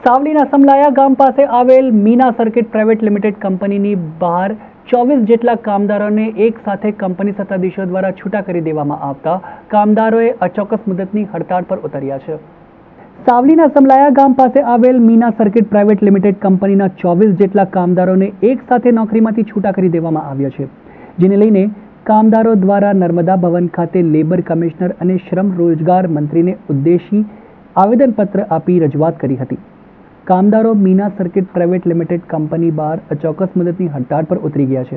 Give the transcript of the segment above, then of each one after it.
સાવલીના સમલાયા ગામ પાસે આવેલ મીના સર્કિટ પ્રાઇવેટ લિમિટેડ કંપનીની બહાર 24 જેટલા કામદારોને એક સાથે કંપની સત્તાધીશો દ્વારા છૂટા કરી દેવામાં આવતા કામદારોએ અચોક્કસ મુદતની હડતાળ પર ઉતર્યા છે। સાવલીના સમલાયા ગામ પાસે આવેલ મીના સર્કિટ પ્રાઇવેટ લિમિટેડ કંપનીના 24 જેટલા કામદારોને એક સાથે નોકરીમાંથી છૂટા કરી દેવામાં આવ્યા છે, જેને લઈને કામદારો દ્વારા નર્મદા ભવન ખાતે લેબર કમિશનર અને શ્રમ રોજગાર મંત્રીને ઉદ્દેશી આવેદનપત્ર આપી રજૂઆત કરી હતી। કામદારો Meena circuit private limited company બહાર અચોક્કસ મુદતની હડતાળ પર ઉતરી ગયા છે।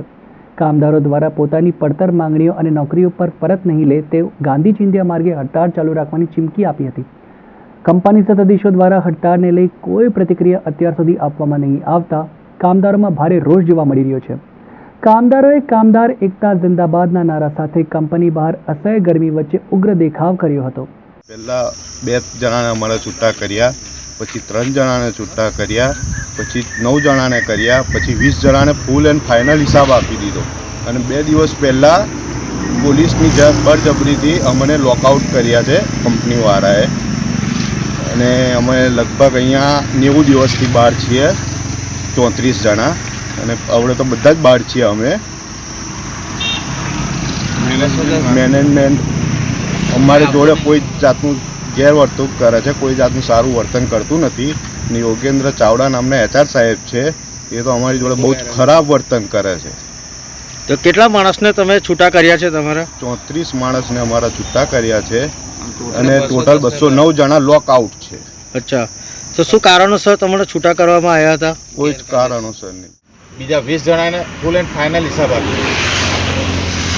કામદારો દ્વારા પોતાની પડતર માંગણીઓ અને નોકરીઓ પર પરત નહીં લે તે ગાંધી ચિંધ્યા માર્ગે હડતાળ ચાલુ રાખવાની ચીમકી આપી હતી। કંપની સત્તાધીશો દ્વારા હડતાળને લઈ કોઈ પ્રતિક્રિયા અત્યાર સુધી આપવામાં નહીં આવતા કામદારોમાં ભારે રોષ જોવા મળી રહ્યો છે। કામદારોએ કામદાર એકતા જિંદાબાદના નારા સાથે કંપની બહાર અસહ્ય ગરમી વચ્ચે ઉગ્ર દેખાવ કર્યો હતો। પહેલા 2 જણાને અમારે છૂટા કર્યા, પછી 3 જણાને છૂટા કર્યા, પછી 9 જણાને કર્યા, પછી 20 જણાને ફૂલ એન્ડ ફાઇનલ હિસાબ આપી દીધો અને 2 દિવસ પહેલાં પોલીસની બળજબરીથી અમને લોકઆઉટ કર્યા છે કંપનીવાળાએ અને અમે લગભગ અહીંયા 90 દિવસથી બહાર છીએ, 34 જણા, અને હવે તો બધા જ બહાર છીએ અમે। મેનેજમેન્ટ અમારી જોડે કોઈ જાતનું ગેરવર્તણૂક કરે છે, કોઈ જાતનું સારું વર્તન કરતું નથી। ને યોગેન્દ્ર ચાવડા નામના HR સાહેબ છે, એ તો અમારી જોડે બહુ જ ખરાબ વર્તન કરે છે। તો કેટલા માણસને તમે છૂટા કર્યા છે? તમારા 34 માણસને અમારા છૂટા કર્યા છે અને ટોટલ 209 જણા લોકઆઉટ છે। અચ્છા, તો શું કારણોસર તમને છૂટા કરવામાં આવ્યા હતા? કોઈ જ કારણોસર નહીં। બીજા 20 જણાને ફૂલ એન્ડ ફાઇનલ હિસાબ આપ્યો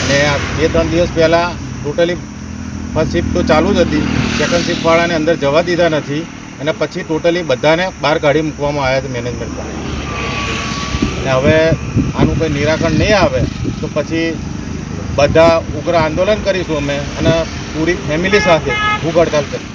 અને આ 2-3 દિવસ પહેલાં ટોટલી ફર્સ્ટ શિફ્ટ તો ચાલુ જ હતી, સેકન્ડ શિફ્ટવાળાને અંદર જવા દીધા નથી અને પછી ટોટલી બધાને બહાર કાઢી મૂકવામાં આવ્યા હતા મેનેજમેન્ટ દ્વારા। અને હવે આનું કંઈ નિરાકરણ નહીં આવે તો પછી બધા ઉગ્ર આંદોલન કરીશું અમે અને પૂરી ફેમિલી સાથે ભૂખ હડતાલ કરીશું।